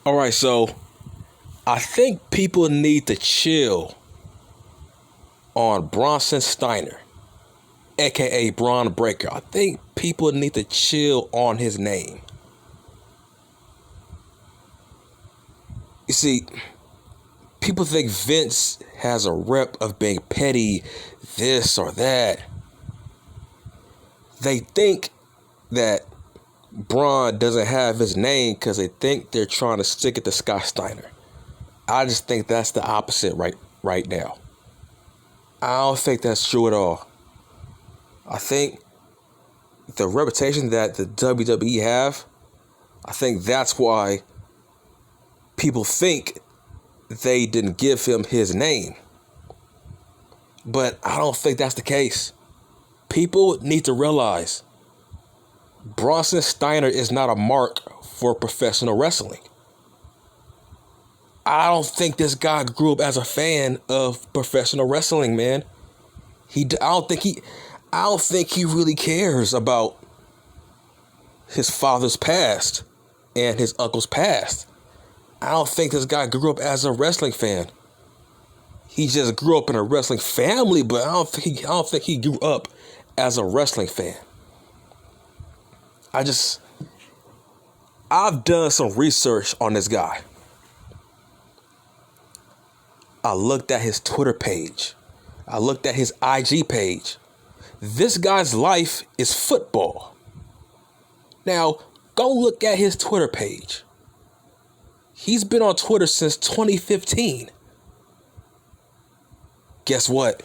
All right, so I think people need to chill on Bronson Steiner, aka Bron Breakker. I think people need to chill on his name. You see, people think Vince has a rep of being petty, this or that. They think that Bron doesn't have his name because they think they're trying to stick it to Scott Steiner. I just think that's the opposite right now. I don't think that's true at all. I think the reputation that the WWE have, I think that's why people think they didn't give him his name. But I don't think that's the case. People need to realize Bronson Steiner is not a mark for professional wrestling. I don't think this guy grew up as a fan of professional wrestling, man. I don't think he really cares about his father's past and his uncle's past. I don't think this guy grew up as a wrestling fan. He just grew up in a wrestling family, but I don't think he grew up as a wrestling fan. I've done some research on this guy. I looked at his Twitter page. I looked at his IG page. This guy's life is football. Now, go look at his Twitter page. He's been on Twitter since 2015. Guess what?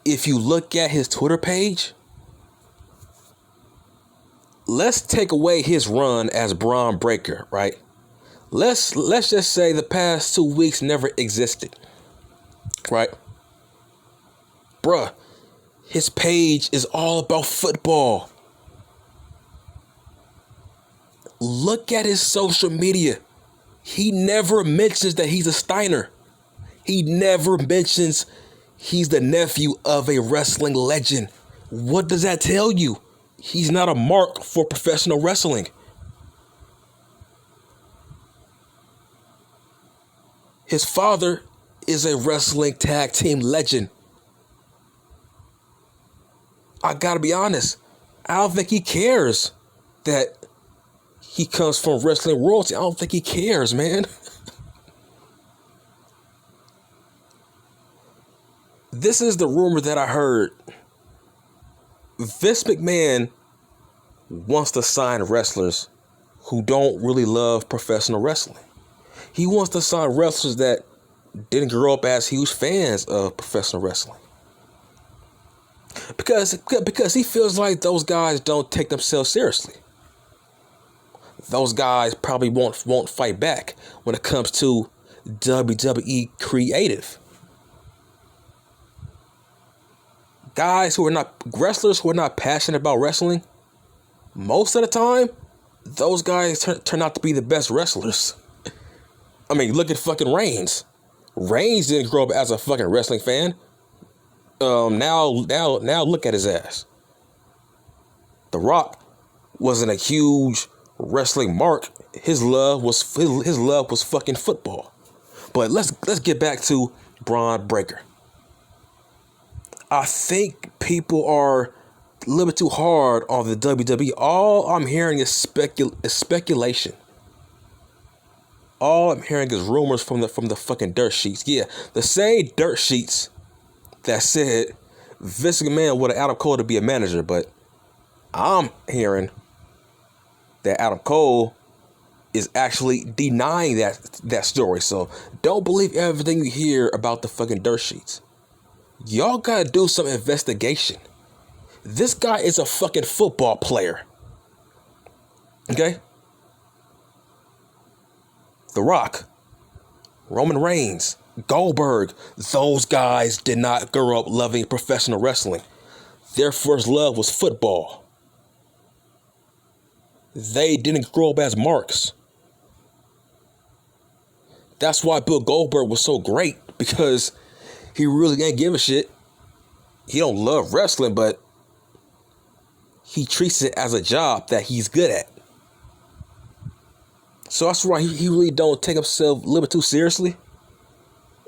If you look at his Twitter page, let's take away his run as Bron Breakker, right? Let's just say the past 2 weeks never existed, right? Bruh, his page is all about football. Look at his social media. He never mentions that he's a Steiner. He never mentions he's the nephew of a wrestling legend. What does that tell you? He's not a mark for professional wrestling. His father is a wrestling tag team legend. I gotta be honest. I don't think he cares that he comes from wrestling royalty. I don't think he cares, man. This is the rumor that I heard. Vince McMahon wants to sign wrestlers who don't really love professional wrestling. He wants to sign wrestlers that didn't grow up as huge fans of professional wrestling. Because he feels like those guys don't take themselves seriously. Those guys probably won't fight back when it comes to WWE creative. Wrestlers who are not passionate about wrestling, most of the time, those guys turn out to be the best wrestlers. I mean, look at fucking Reigns. Reigns didn't grow up as a fucking wrestling fan. Now look at his ass. The Rock wasn't a huge wrestling mark. His love was fucking football. But let's get back to Bron Breakker. I think people are a little bit too hard on the WWE. All I'm hearing is speculation. All I'm hearing is rumors from the fucking dirt sheets. Yeah, the same dirt sheets that said Vince McMahon wanted Adam Cole to be a manager, but I'm hearing that Adam Cole is actually denying that story. So don't believe everything you hear about the fucking dirt sheets. Y'all gotta do some investigation. This guy is a fucking football player. Okay? The Rock, Roman Reigns, Goldberg, those guys did not grow up loving professional wrestling. Their first love was football. They didn't grow up as marks. That's why Bill Goldberg was so great, because he really ain't give a shit. He don't love wrestling, but he treats it as a job that he's good at. So that's why he really don't take himself a little bit too seriously.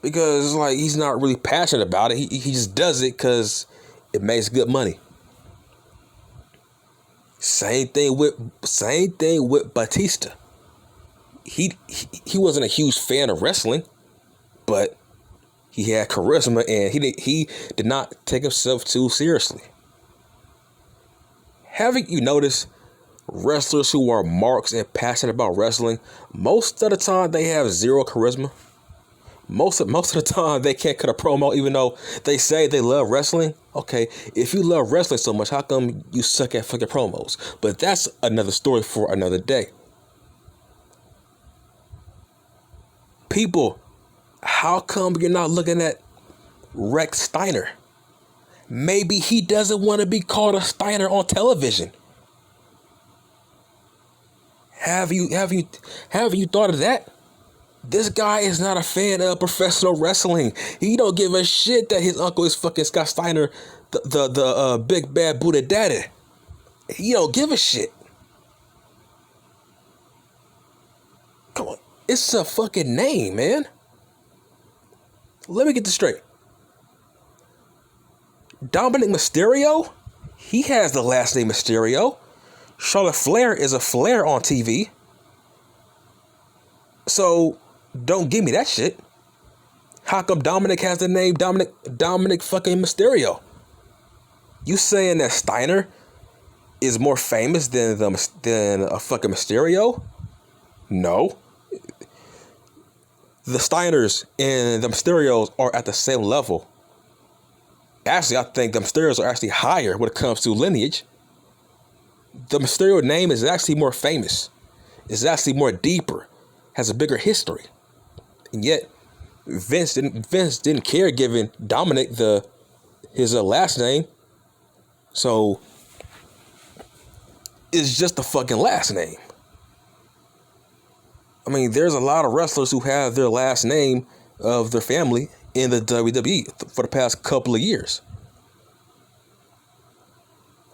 Because it's like he's not really passionate about it. He just does it because it makes good money. Same thing with Batista. He wasn't a huge fan of wrestling, but he had charisma and he did not take himself too seriously. Haven't you noticed wrestlers who are marks and passionate about wrestling, most of the time they have zero charisma? Most of the time they can't cut a promo even though they say they love wrestling. Okay, if you love wrestling so much, how come you suck at fucking promos? But that's another story for another day. People, how come you're not looking at Rex Steiner? Maybe he doesn't want to be called a Steiner on television. Have you thought of that? This guy is not a fan of professional wrestling. He don't give a shit that his uncle is fucking Scott Steiner, the big bad Buddha daddy. He don't give a shit. Come on, it's a fucking name, man. Let me get this straight. Dominic Mysterio, he has the last name Mysterio. Charlotte Flair is a Flair on TV. So don't give me that shit. How come Dominic has the name Dominic fucking Mysterio? You saying that Steiner is more famous than a fucking Mysterio? No. The Steiners and the Mysterios are at the same level. Actually, I think the Mysterios are actually higher when it comes to lineage. The Mysterio name is actually more famous. It's actually more deeper. Has a bigger history. And yet, Vince didn't care giving Dominic his last name. So, it's just a fucking last name. I mean, there's a lot of wrestlers who have their last name of their family in the WWE for the past couple of years.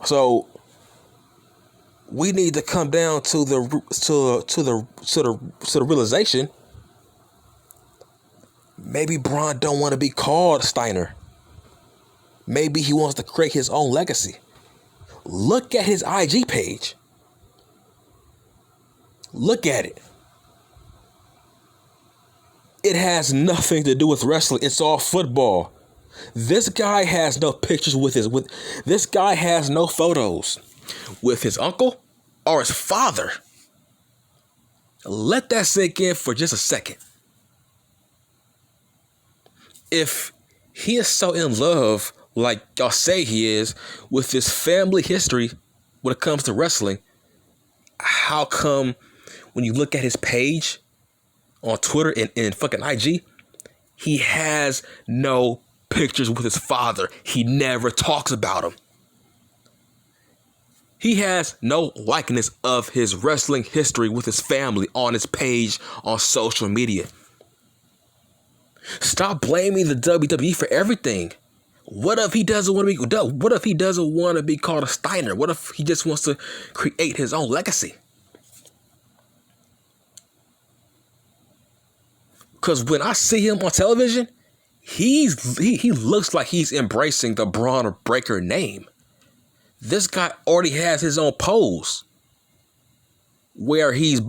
So we need to come down to the realization. Maybe Bron don't want to be called Steiner. Maybe he wants to create his own legacy. Look at his IG page. Look at it. It has nothing to do with wrestling. It's all football. This guy has no pictures this guy has no photos with his uncle or his father. Let that sink in for just a second. If he is so in love, like y'all say he is, with his family history when it comes to wrestling, how come when you look at his page on Twitter and fucking IG, he has no pictures with his father? He never talks about him. He has no likeness of his wrestling history with his family on his page on social media. Stop blaming the WWE for everything. What if he doesn't want to be called a Steiner? What if he just wants to create his own legacy? Because when I see him on television, he looks like he's embracing the Bron Breakker name. This guy already has his own pose where he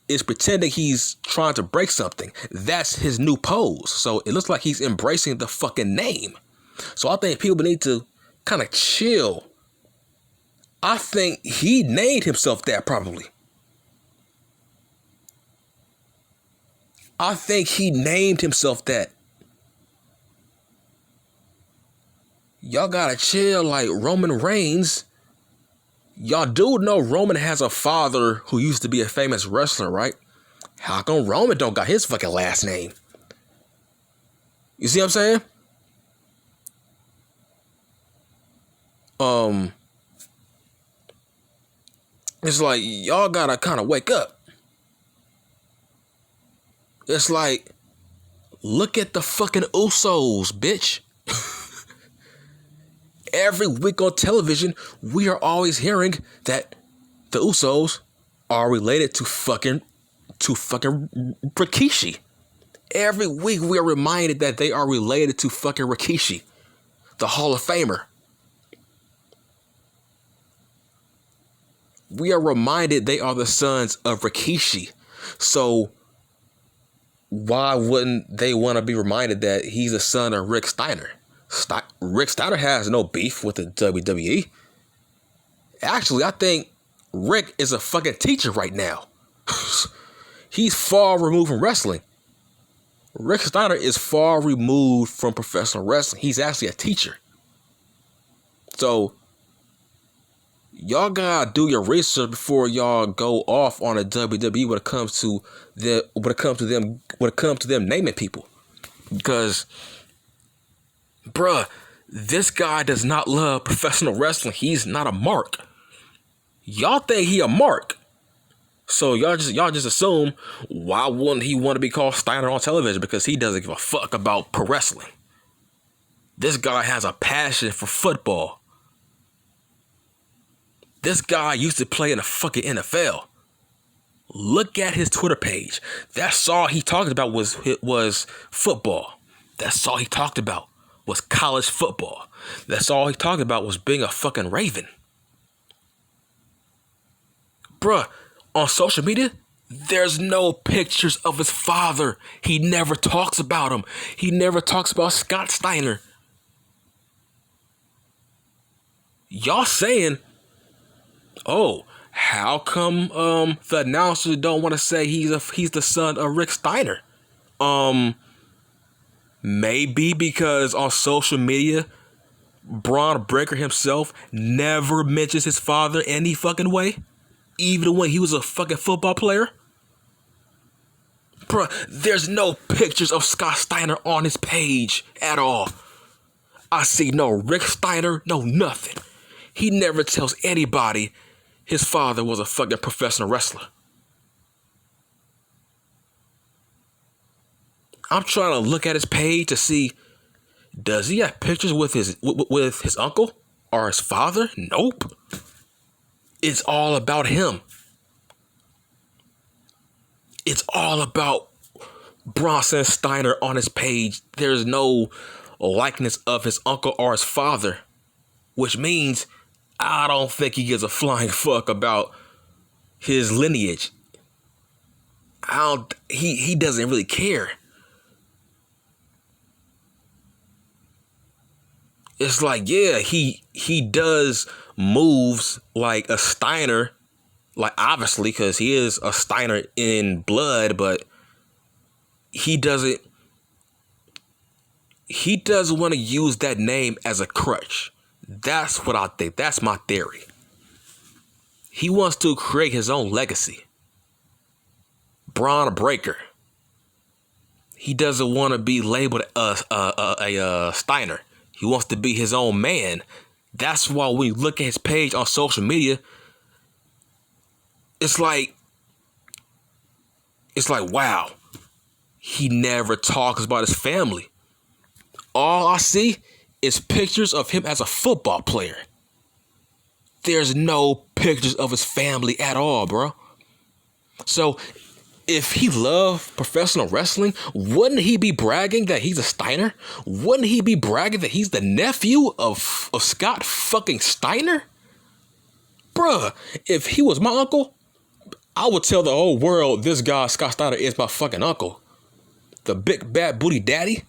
is pretending he's trying to break something. That's his new pose. So it looks like he's embracing the fucking name. So I think people need to kind of chill. I think he named himself that probably. I think he named himself that. Y'all gotta chill like Roman Reigns. Y'all do know Roman has a father who used to be a famous wrestler, right? How come Roman don't got his fucking last name? You see what I'm saying? It's like y'all gotta kind of wake up. It's like, look at the fucking Usos, bitch. Every week on television, we are always hearing that the Usos are related to fucking Rikishi. Every week we are reminded that they are related to fucking Rikishi, the Hall of Famer. We are reminded they are the sons of Rikishi. So why wouldn't they want to be reminded that he's a son of Rick Steiner? Rick Steiner has no beef with the WWE. Actually, I think Rick is a fucking teacher right now. He's far removed from wrestling. Rick Steiner is far removed from professional wrestling. He's actually a teacher. So y'all gotta do your research before y'all go off on a WWE when it comes to them naming people. Because, bruh, this guy does not love professional wrestling. He's not a mark. Y'all think he a mark. So y'all just assume, why wouldn't he want to be called Steiner on television? Because he doesn't give a fuck about pro wrestling. This guy has a passion for football. This guy used to play in the fucking NFL. Look at his Twitter page. That's all he talked about was football. That's all he talked about was college football. That's all he talked about was being a fucking Raven. Bruh, on social media, there's no pictures of his father. He never talks about him. He never talks about Scott Steiner. Y'all saying, oh, how come the announcers don't want to say he's the son of Rick Steiner? Maybe because on social media, Bron Breakker himself never mentions his father any fucking way, even when he was a fucking football player. Bruh, there's no pictures of Scott Steiner on his page at all. I see no Rick Steiner, no nothing. He never tells anybody his father was a fucking professional wrestler. I'm trying to look at his page to see, does he have pictures with his uncle or his father? Nope. It's all about him. It's all about Bronson Steiner on his page. There's no likeness of his uncle or his father, which means I don't think he gives a flying fuck about his lineage. He doesn't really care. It's like, yeah, he does moves like a Steiner, like obviously because he is a Steiner in blood, but he doesn't want to use that name as a crutch. That's what I think. That's my theory. He wants to create his own legacy. Bron Breakker. He doesn't want to be labeled a Steiner. He wants to be his own man. That's why when you look at his page on social media, it's like, wow, he never talks about his family. All I see is pictures of him as a football player. There's no pictures of his family at all, bro. So if he loved professional wrestling, wouldn't he be bragging that he's a Steiner? Wouldn't he be bragging that he's the nephew of Scott fucking Steiner? Bruh, if he was my uncle, I would tell the whole world this guy, Scott Steiner, is my fucking uncle. The big bad booty daddy.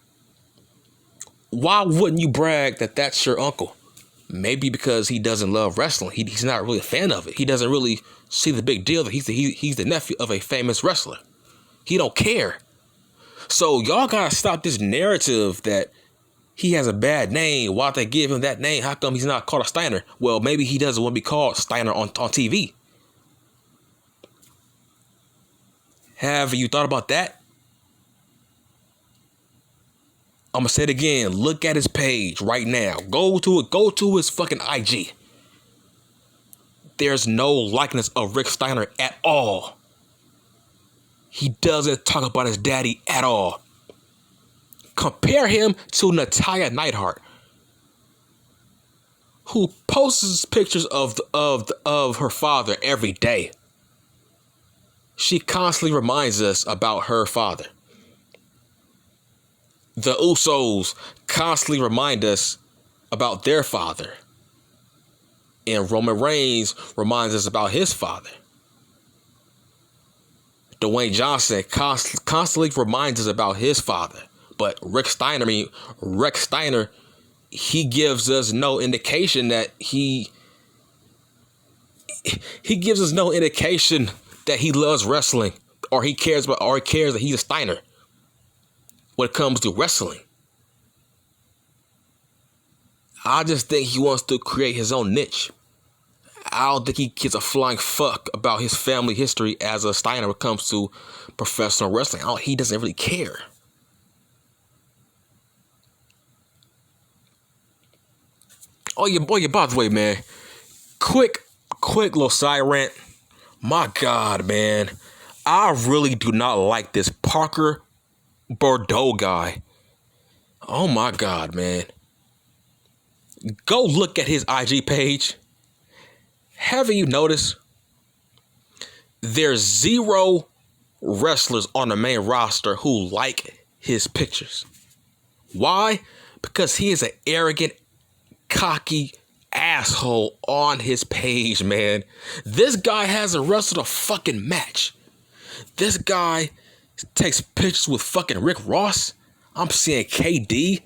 Why wouldn't you brag that that's your uncle? Maybe because he doesn't love wrestling. He's not really a fan of it. He doesn't really see the big deal that he's the nephew of a famous wrestler. He don't care. So y'all gotta stop this narrative that he has a bad name. Why they give him that name? How come he's not called a Steiner? Well, maybe he doesn't want to be called Steiner on TV. Have you thought about that? I'm gonna say it again. Look at his page right now. Go to his fucking IG. There's no likeness of Rick Steiner at all. He doesn't talk about his daddy at all. Compare him to Natalya Neidhart, who posts pictures of her father every day. she constantly reminds us about her father. The Usos constantly remind us about their father. And Roman Reigns reminds us about his father. Dwayne Johnson constantly reminds us about his father. But Rick Steiner, he gives us no indication that he gives us no indication that he loves wrestling or he cares that he's a Steiner when it comes to wrestling. I just think he wants to create his own niche. I don't think he gives a flying fuck about his family history as a Steiner when it comes to professional wrestling. He doesn't really care. Oh yeah, by the way, man. Quick little side rant. My God, man. I really do not like this Parker Boudreaux guy. Oh my God, man. Go look at his IG page. Haven't you noticed there's 0 wrestlers on the main roster who like his pictures? Why? Because he is an arrogant, cocky asshole on his page, man. This guy hasn't wrestled a fucking match. This guy takes pictures with fucking Rick Ross. I'm seeing KD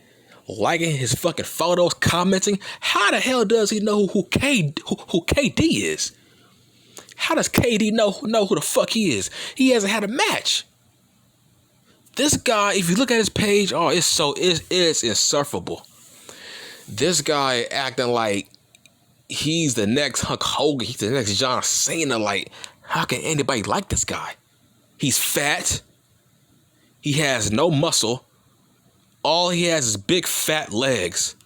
liking his fucking photos, commenting. How the hell does he know who KD is? How does KD know who the fuck he is? He hasn't had a match. This guy, if you look at his page, it's insufferable. This guy acting like he's the next Hulk Hogan, he's the next John Cena. Like, how can anybody like this guy? He's fat. He has no muscle. All he has is big fat legs.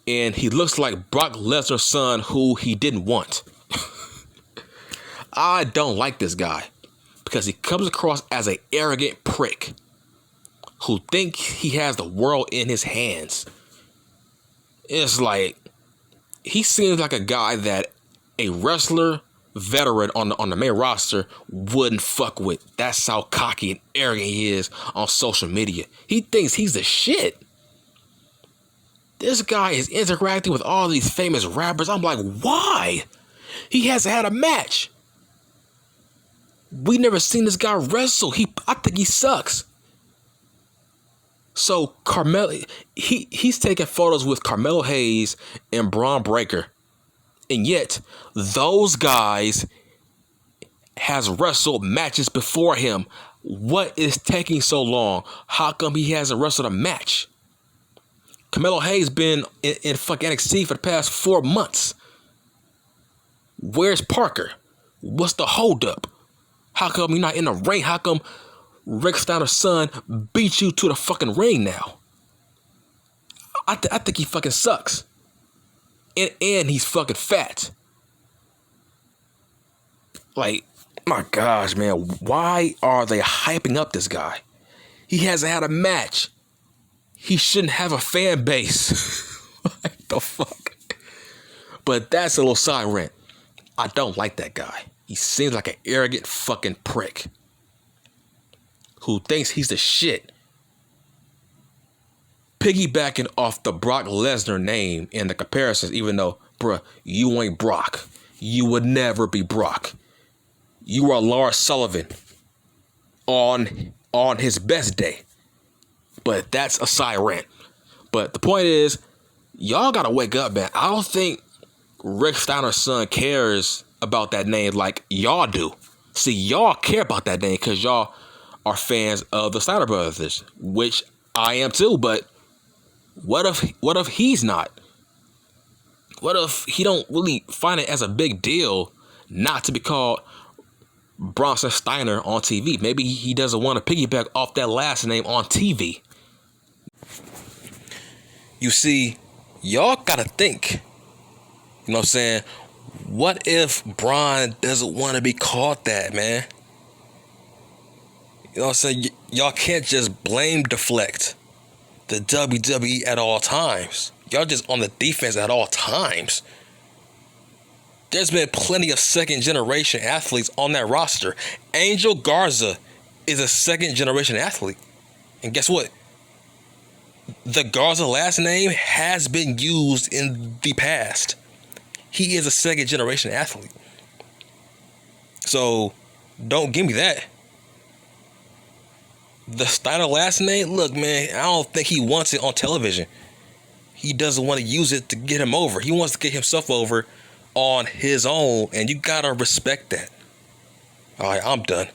And he looks like Brock Lesnar's son who he didn't want. I don't like this guy because he comes across as an arrogant prick who thinks he has the world in his hands. It's like, he seems like a guy that a wrestler veteran on the main roster wouldn't fuck with. That's how cocky and arrogant he is on social media. He thinks he's the shit. This guy is interacting with all these famous rappers. I'm like, why? He hasn't had a match. We never seen this guy wrestle. I think he sucks. So Carmelo, he's taking photos with Carmelo Hayes and Bron Breakker. And yet, those guys has wrestled matches before him. What is taking so long? How come he hasn't wrestled a match? Carmelo Hayes been in fucking NXT for the past 4 months. Where's Parker? What's the holdup? How come you're not in the ring? How come Rick Steiner's son beat you to the fucking ring now? I think he fucking sucks. And he's fucking fat. Like, my gosh, man. Why are they hyping up this guy? He hasn't had a match. He shouldn't have a fan base. What the fuck? But that's a little side rant. I don't like that guy. He seems like an arrogant fucking prick who thinks he's the shit. Piggybacking off the Brock Lesnar name and the comparisons, even though, bruh, you ain't Brock. You would never be Brock. You are Lars Sullivan on his best day. But that's a side rant. But the point is, y'all gotta wake up, man. I don't think Rick Steiner's son cares about that name like y'all do. See, y'all care about that name because y'all are fans of the Steiner brothers, which I am too, but what if he's not? What if he don't really find it as a big deal not to be called Bronson Steiner on TV? Maybe he doesn't want to piggyback off that last name on TV. You see, y'all gotta think. You know what I'm saying? What if Bron doesn't want to be called that, man? You know what I'm saying? Y'all can't just blame deflect the WWE at all times. Y'all just on the defense at all times. There's been plenty of second-generation athletes on that roster. Angel Garza is a second-generation athlete. And guess what? The Garza last name has been used in the past. He is a second-generation athlete. So, don't give me that. The Steiner last name, look, man, I don't think he wants it on television. He doesn't want to use it to get him over. He wants to get himself over on his own, and you gotta respect that. All right, I'm done.